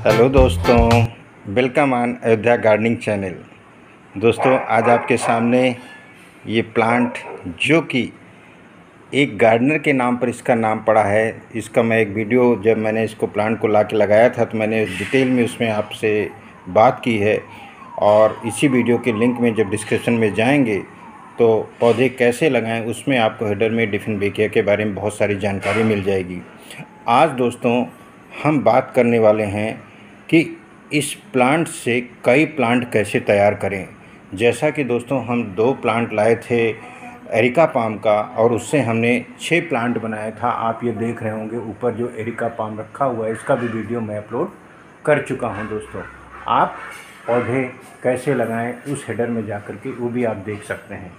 Hello दोस्तों, welcome on Ayodhya gardening channel. दोस्तों आज आपके सामने ये प्लांट जो कि एक गार्डनर के नाम पर इसका नाम पड़ा है, इसका मैं एक वीडियो जब मैंने इसको प्लांट को ला के लगाया था तो मैंने डिटेल में उसमें आपसे बात की है। और इसी वीडियो के लिंक में जब डिस्क्रिप्शन में जाएंगे तो पौधे कैसे लगाएं उसमें आपको हेडर में डिफिनबेकिया के बारे में बहुत सारी जानकारी मिल जाएगी। आज दोस्तों हम बात करने वाले हैं कि इस प्लांट से कई प्लांट कैसे तैयार करें। जैसा कि दोस्तों हम 2 प्लांट लाए थे एरिका पाम का और उससे हमने 6 प्लांट बनाया था। आप ये देख रहे होंगे ऊपर जो एरिका पाम रखा हुआ है, इसका भी वीडियो मैं अपलोड कर चुका हूं। दोस्तों आप पौधे कैसे लगाएं उस हेडर में जा कर के वो भी आप देख सकते हैं।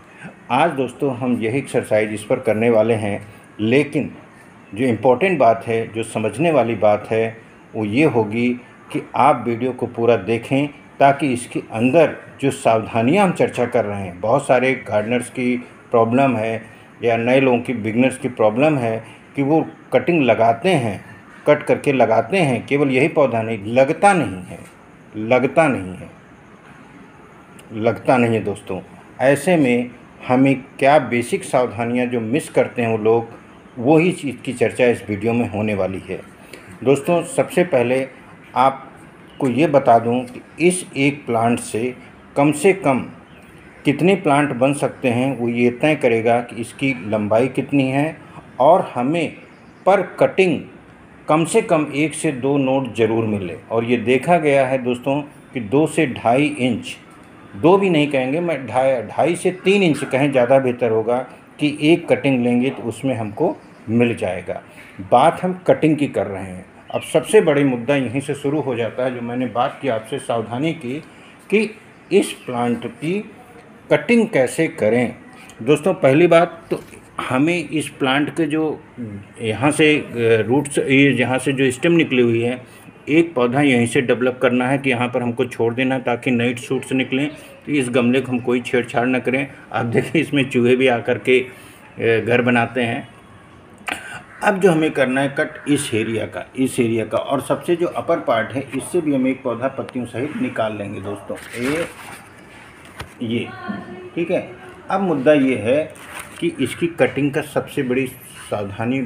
आज दोस्तों हम यही एक्सरसाइज इस पर करने वाले हैं, लेकिन जो इम्पोर्टेंट बात है, जो समझने वाली बात है वो ये होगी कि आप वीडियो को पूरा देखें ताकि इसके अंदर जो सावधानियां हम चर्चा कर रहे हैं, बहुत सारे गार्डनर्स की प्रॉब्लम है या नए लोगों की, बिगनर्स की प्रॉब्लम है कि वो कटिंग लगाते हैं, कट करके लगाते हैं, केवल यही पौधा नहीं, लगता नहीं है दोस्तों। ऐसे में हमें क्या बेसिक सावधानियां जो मिस करते हैं वो लोग, वही चीज़ की चर्चा इस वीडियो में होने वाली है। दोस्तों सबसे पहले आपको ये बता दूं कि इस एक प्लांट से कम कितने प्लांट बन सकते हैं वो ये तय करेगा कि इसकी लंबाई कितनी है, और हमें पर कटिंग कम से कम 1 से 2 नोट ज़रूर मिले। और ये देखा गया है दोस्तों कि 2 से ढाई इंच, 2 भी नहीं कहेंगे, मैं ढाई से 3 इंच कहें ज़्यादा बेहतर होगा कि एक कटिंग लेंगे तो उसमें हमको मिल जाएगा। बात हम कटिंग की कर रहे हैं। अब सबसे बड़ी मुद्दा यहीं से शुरू हो जाता है, जो मैंने बात की आपसे सावधानी की कि इस प्लांट की कटिंग कैसे करें। दोस्तों पहली बात तो हमें इस प्लांट के जो यहाँ से रूट्स, ये जहाँ से जो स्टेम निकली हुई है, एक पौधा यहीं से डेवलप करना है कि यहाँ पर हमको छोड़ देना ताकि नए शूट्स निकलें। तो इस गमले को हम कोई छेड़छाड़ न करें। आप देखिए इसमें चूहे भी आकर के घर बनाते हैं। अब जो हमें करना है कट इस एरिया का, और सबसे जो अपर पार्ट है इससे भी हम एक पौधा पत्तियों सहित निकाल लेंगे दोस्तों। ये ठीक है। अब मुद्दा ये है कि इसकी कटिंग का सबसे बड़ी सावधानी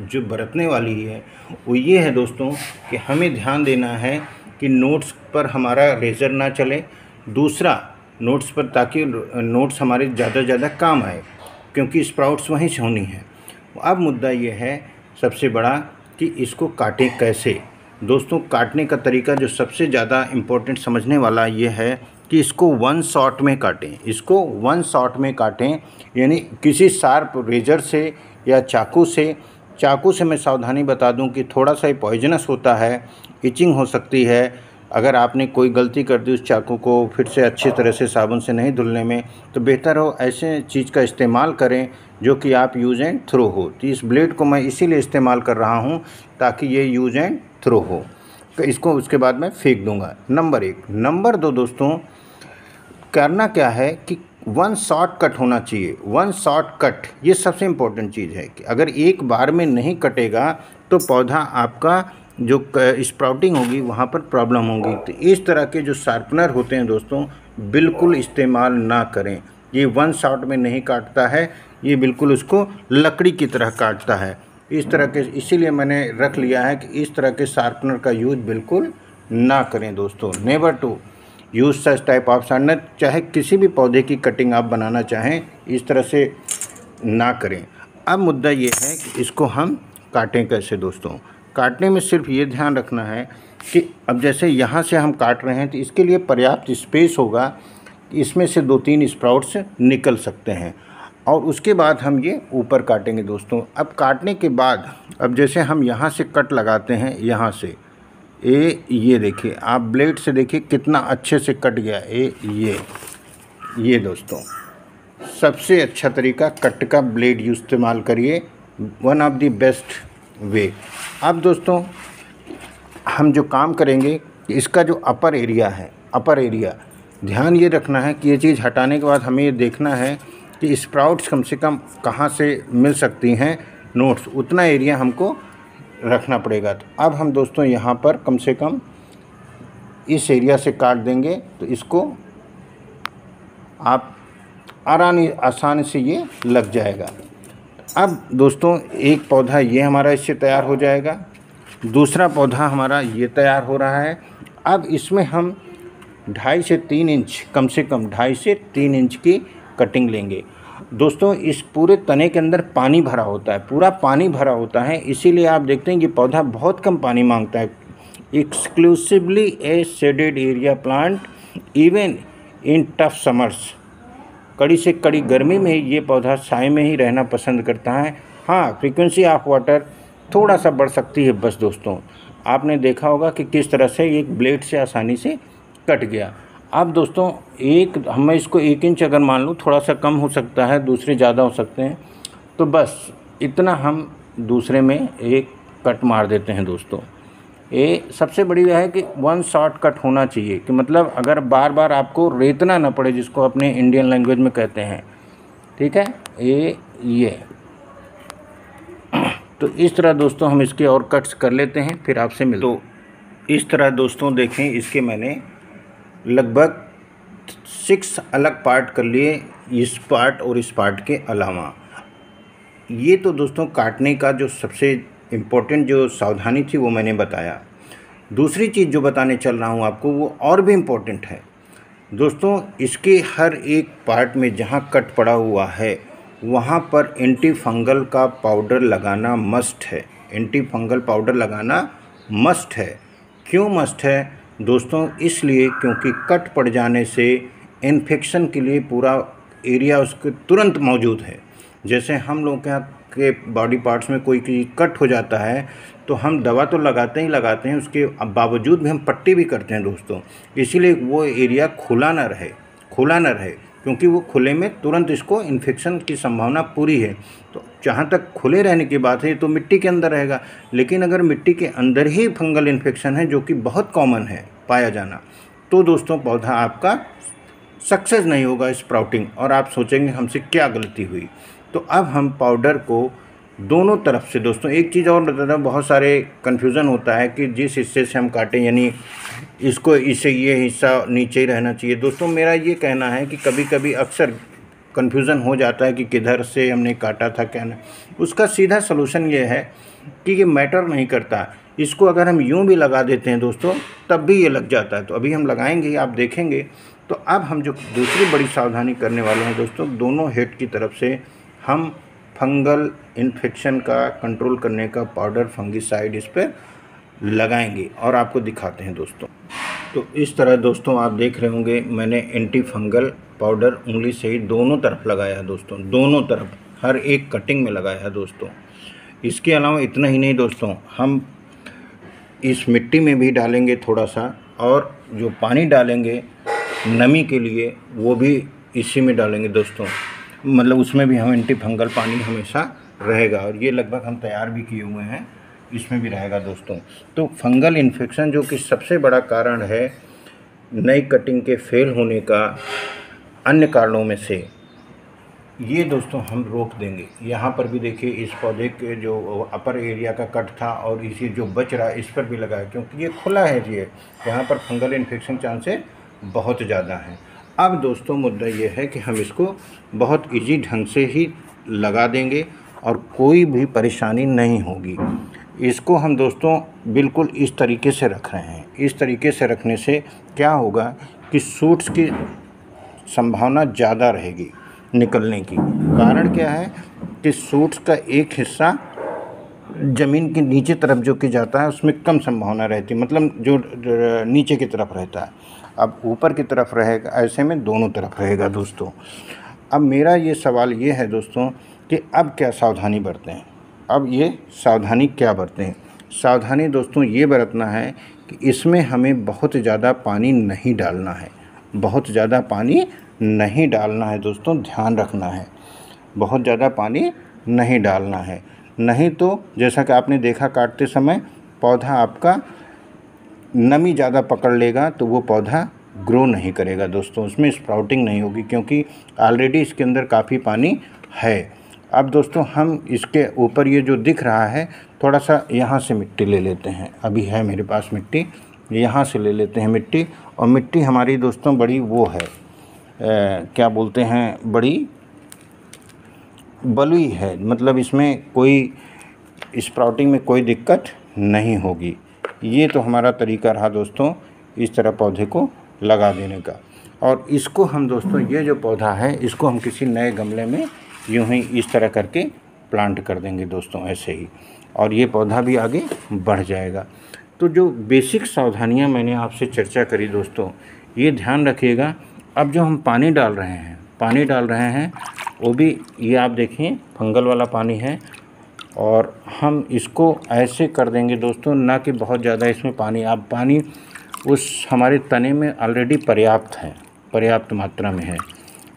जो बरतने वाली है वो ये है दोस्तों कि हमें ध्यान देना है कि नोट्स पर हमारा रेजर ना चले। दूसरा नोट्स पर, ताकि नोट्स हमारे ज़्यादा काम आए, क्योंकि स्प्राउट्स वहीं से होनी है। अब मुद्दा ये है सबसे बड़ा कि इसको काटें कैसे। दोस्तों काटने का तरीका जो सबसे ज़्यादा इम्पोर्टेंट समझने वाला ये है कि इसको 1 शॉट में काटें, यानी किसी शार्प रेजर से या चाकू से मैं सावधानी बता दूं कि थोड़ा सा ही पॉइजनस होता है, इचिंग हो सकती है। अगर आपने कोई गलती कर दी उस चाकू को फिर से अच्छी तरह से साबुन से नहीं धुलने में, तो बेहतर हो ऐसे चीज़ का इस्तेमाल करें जो कि आप यूज़ एंड थ्रो हो। तो इस ब्लेड को मैं इसीलिए इस्तेमाल कर रहा हूं ताकि ये यूज़ एंड थ्रो हो। तो इसको उसके बाद मैं फेंक दूंगा, नंबर 1। नंबर 2 दोस्तों, करना क्या है कि 1 शॉट कट होना चाहिए। 1 शॉट कट ये सबसे इम्पोर्टेंट चीज़ है कि अगर एक बार में नहीं कटेगा तो पौधा आपका जो स्प्राउटिंग होगी वहाँ पर प्रॉब्लम होगी। तो इस तरह के जो शार्पनर होते हैं दोस्तों बिल्कुल इस्तेमाल ना करें। ये 1 शॉट में नहीं काटता है, ये बिल्कुल उसको लकड़ी की तरह काटता है इस तरह के। इसीलिए मैंने रख लिया है कि इस तरह के शार्पनर का यूज़ बिल्कुल ना करें दोस्तों। Never to use such type of sharpener. चाहे किसी भी पौधे की कटिंग आप बनाना चाहें इस तरह से ना करें। अब मुद्दा ये है कि इसको हम काटें कैसे दोस्तों। काटने में सिर्फ ये ध्यान रखना है कि अब जैसे यहाँ से हम काट रहे हैं तो इसके लिए पर्याप्त स्पेस होगा, इसमें से 2-3 स्प्राउट्स निकल सकते हैं, और उसके बाद हम ये ऊपर काटेंगे दोस्तों। अब काटने के बाद अब जैसे हम यहाँ से कट लगाते हैं, यहाँ से ये देखिए, आप ब्लेड से देखिए कितना अच्छे से कट गया। ये दोस्तों सबसे अच्छा तरीका कट का ब्लेड यूज इस्तेमाल करिए, one of the best way. अब दोस्तों हम जो काम करेंगे, इसका जो अपर एरिया ध्यान ये रखना है कि ये चीज़ हटाने के बाद हमें ये देखना है कि स्प्राउट्स कम से कम कहाँ से मिल सकती हैं नोट्स, उतना एरिया हमको रखना पड़ेगा। तो अब हम दोस्तों यहाँ पर कम से कम इस एरिया से काट देंगे तो इसको आप आसानी से ये लग जाएगा। अब दोस्तों एक पौधा ये हमारा इससे तैयार हो जाएगा, दूसरा पौधा हमारा ये तैयार हो रहा है। अब इसमें हम 2.5 से 3 इंच, कम से कम 2.5 से 3 इंच की कटिंग लेंगे। दोस्तों इस पूरे तने के अंदर पानी भरा होता है, पूरा पानी भरा होता है, इसीलिए आप देखते हैं कि पौधा बहुत कम पानी मांगता है। Exclusively A shaded area plant even in tough summers. कड़ी से कड़ी गर्मी में ये पौधा छाए में ही रहना पसंद करता है। हाँ, फ्रीक्वेंसी ऑफ वाटर थोड़ा सा बढ़ सकती है बस। दोस्तों आपने देखा होगा कि किस तरह से एक ब्लेड से आसानी से कट गया। अब दोस्तों मैं इसको 1 इंच अगर मान लूँ, थोड़ा सा कम हो सकता है, दूसरे ज़्यादा हो सकते हैं, तो बस इतना हम दूसरे में एक कट मार देते हैं। दोस्तों ये सबसे बड़ी है कि 1 शॉट कट होना चाहिए, कि मतलब अगर बार बार आपको रेतना ना पड़े, जिसको अपने इंडियन लैंग्वेज में कहते हैं। ठीक है, ये तो इस तरह दोस्तों हम इसके और कट्स कर लेते हैं, फिर आपसे मिलते हैं। तो इस तरह दोस्तों देखें, इसके मैंने लगभग 6 अलग पार्ट कर लिए, इस पार्ट और इस पार्ट के अलावा। ये तो दोस्तों काटने का जो सबसे इम्पोर्टेंट जो सावधानी थी वो मैंने बताया। दूसरी चीज़ जो बताने चल रहा हूँ आपको, वो और भी इम्पोर्टेंट है। दोस्तों इसके हर एक पार्ट में जहाँ कट पड़ा हुआ है वहाँ पर एंटी फंगल का पाउडर लगाना मस्ट है। एंटी फंगल पाउडर लगाना मस्ट है। क्यों मस्ट है दोस्तों? इसलिए क्योंकि कट पड़ जाने से इन्फेक्शन के लिए पूरा एरिया उसके तुरंत मौजूद है। जैसे हम लोग के बॉडी पार्ट्स में कोई चीज़ कट हो जाता है तो हम दवा तो लगाते हैं, उसके बावजूद भी हम पट्टी भी करते हैं दोस्तों, इसीलिए वो एरिया खुला ना रहे, क्योंकि वो खुले में तुरंत इसको इन्फेक्शन की संभावना पूरी है। तो जहाँ तक खुले रहने की बात है तो मिट्टी के अंदर रहेगा, लेकिन अगर मिट्टी के अंदर ही फंगल इन्फेक्शन है, जो कि बहुत कॉमन है पाया जाना, तो दोस्तों पौधा आपका सक्सेस नहीं होगा स्प्राउटिंग, और आप सोचेंगे हमसे क्या गलती हुई। तो अब हम पाउडर को दोनों तरफ से, दोस्तों एक चीज़ और बताता हूँ, बहुत सारे कन्फ्यूज़न होता है कि जिस हिस्से से हम काटें, यानी इसे ये हिस्सा नीचे ही रहना चाहिए। दोस्तों मेरा ये कहना है कि कभी कभी अक्सर कन्फ्यूज़न हो जाता है कि किधर से हमने काटा था, क्या ना। उसका सीधा सलूशन ये है कि ये मैटर नहीं करता। इसको अगर हम यूँ भी लगा देते हैं दोस्तों, तब भी ये लग जाता है। तो अभी हम लगाएंगे, आप देखेंगे। तो अब हम जो दूसरी बड़ी सावधानी करने वाले हैं दोस्तों, दोनों हेड की तरफ से हम फंगल इन्फेक्शन का कंट्रोल करने का पाउडर, फंगिसाइड इस पर लगाएंगे और आपको दिखाते हैं दोस्तों। तो इस तरह दोस्तों आप देख रहे होंगे, मैंने एंटी फंगल पाउडर उंगली से ही दोनों तरफ लगाया दोस्तों, दोनों तरफ हर एक कटिंग में लगाया दोस्तों। इसके अलावा इतना ही नहीं दोस्तों, हम इस मिट्टी में भी डालेंगे थोड़ा सा, और जो पानी डालेंगे नमी के लिए वो भी इसी में डालेंगे दोस्तों, मतलब उसमें भी हम एंटी फंगल पानी हमेशा रहेगा। और ये लगभग हम तैयार भी किए हुए हैं, इसमें भी रहेगा दोस्तों। तो फंगल इन्फेक्शन जो कि सबसे बड़ा कारण है नई कटिंग के फेल होने का, अन्य कारणों में से, ये दोस्तों हम रोक देंगे। यहाँ पर भी देखिए, इस पौधे के जो अपर एरिया का कट था और इसी जो बच रहा है इस पर भी लगाया, क्योंकि ये खुला है, ये यहाँ पर फंगल इन्फेक्शन चांसेस बहुत ज़्यादा हैं। अब दोस्तों मुद्दा ये है कि हम इसको बहुत इजी ढंग से ही लगा देंगे और कोई भी परेशानी नहीं होगी। इसको हम दोस्तों बिल्कुल इस तरीके से रख रहे हैं। इस तरीके से रखने से क्या होगा कि शूट्स की संभावना ज़्यादा रहेगी निकलने की। कारण क्या है कि शूट्स का एक हिस्सा ज़मीन के नीचे तरफ जो कि जाता है उसमें कम संभावना रहती है, मतलब जो नीचे की तरफ रहता है। अब ऊपर की तरफ रहेगा, ऐसे में दोनों तरफ रहेगा दोस्तों। अब मेरा ये सवाल ये है दोस्तों कि अब क्या सावधानी बरतें। अब ये सावधानी क्या बरतें? सावधानी दोस्तों ये बरतना है कि इसमें हमें बहुत ज़्यादा पानी नहीं डालना है, बहुत ज़्यादा पानी नहीं डालना है दोस्तों, ध्यान रखना है, बहुत ज़्यादा पानी नहीं डालना है। नहीं तो जैसा कि आपने देखा काटते समय पौधा आपका नमी ज़्यादा पकड़ लेगा तो वो पौधा ग्रो नहीं करेगा दोस्तों, उसमें स्प्राउटिंग नहीं होगी, क्योंकि ऑलरेडी इसके अंदर काफ़ी पानी है। अब दोस्तों हम इसके ऊपर ये जो दिख रहा है, थोड़ा सा यहाँ से मिट्टी ले लेते हैं, अभी है मेरे पास मिट्टी, यहाँ से ले लेते हैं मिट्टी। और मिट्टी हमारी दोस्तों बड़ी वो है क्या बोलते हैं, बड़ी बलुई है, मतलब इसमें कोई स्प्राउटिंग में कोई दिक्कत नहीं होगी। ये तो हमारा तरीका रहा दोस्तों इस तरह पौधे को लगा देने का। और इसको हम दोस्तों, ये जो पौधा है इसको हम किसी नए गमले में यूं ही इस तरह करके प्लांट कर देंगे दोस्तों, ऐसे ही, और ये पौधा भी आगे बढ़ जाएगा। तो जो बेसिक सावधानियां मैंने आपसे चर्चा करी दोस्तों, ये ध्यान रखिएगा। अब जो हम पानी डाल रहे हैं वो भी ये आप देखिए फंगल वाला पानी है, और हम इसको ऐसे कर देंगे दोस्तों, ना कि बहुत ज़्यादा इसमें पानी उस हमारे तने में ऑलरेडी पर्याप्त मात्रा में है।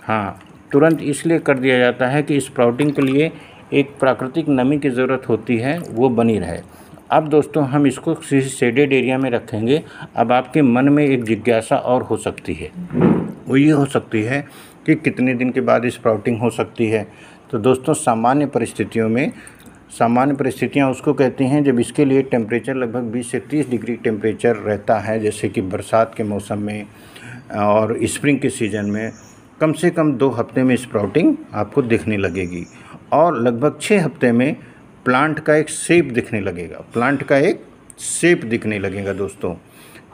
हाँ, तुरंत इसलिए कर दिया जाता है कि स्प्राउटिंग के लिए एक प्राकृतिक नमी की ज़रूरत होती है, वो बनी रहे। अब दोस्तों हम इसको किसी शेडेड एरिया में रखेंगे। अब आपके मन में एक जिज्ञासा और हो सकती है, वो ये हो सकती है कि कितने दिन के बाद स्प्राउटिंग हो सकती है। तो दोस्तों सामान्य परिस्थितियाँ उसको कहते हैं जब इसके लिए टेम्परेचर लगभग 20 से 30 डिग्री टेम्परेचर रहता है, जैसे कि बरसात के मौसम में और स्प्रिंग के सीज़न में। कम से कम 2 हफ्ते में स्प्राउटिंग आपको दिखने लगेगी, और लगभग 6 हफ्ते में प्लांट का एक शेप दिखने लगेगा दोस्तों।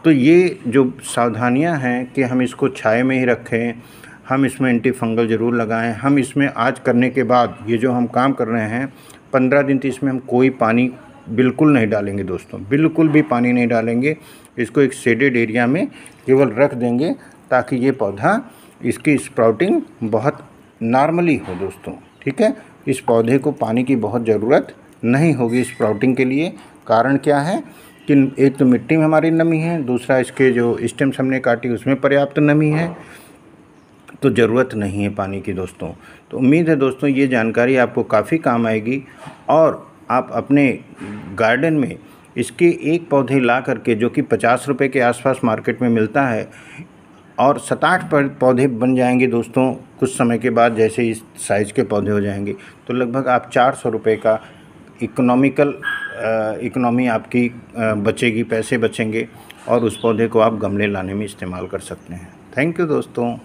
तो ये जो सावधानियां हैं कि हम इसको छाए में ही रखें, हम इसमें एंटी फंगल ज़रूर लगाएं। हम इसमें आज करने के बाद ये जो हम काम कर रहे हैं 15 दिन, तो इसमें हम कोई पानी बिल्कुल नहीं डालेंगे दोस्तों, बिल्कुल भी पानी नहीं डालेंगे। इसको एक शेडेड एरिया में केवल रख देंगे ताकि ये पौधा, इसकी स्प्राउटिंग बहुत नॉर्मली हो दोस्तों, ठीक है। इस पौधे को पानी की बहुत ज़रूरत नहीं होगी स्प्राउटिंग के लिए। कारण क्या है कि एक तो मिट्टी में हमारी नमी है, दूसरा इसके जो स्टेम्स हमने काटी उसमें पर्याप्त नमी है, तो ज़रूरत नहीं है पानी की दोस्तों। तो उम्मीद है दोस्तों ये जानकारी आपको काफ़ी काम आएगी, और आप अपने गार्डन में इसके एक पौधे ला करके, जो कि 50 रुपये के आसपास मार्केट में मिलता है, और 7-8 पौधे बन जाएंगे दोस्तों कुछ समय के बाद। जैसे इस साइज़ के पौधे हो जाएंगे तो लगभग आप 400 रुपये का इकोनॉमी आपकी बचेगी, पैसे बचेंगे, और उस पौधे को आप गमले लाने में इस्तेमाल कर सकते हैं। थैंक यू दोस्तों।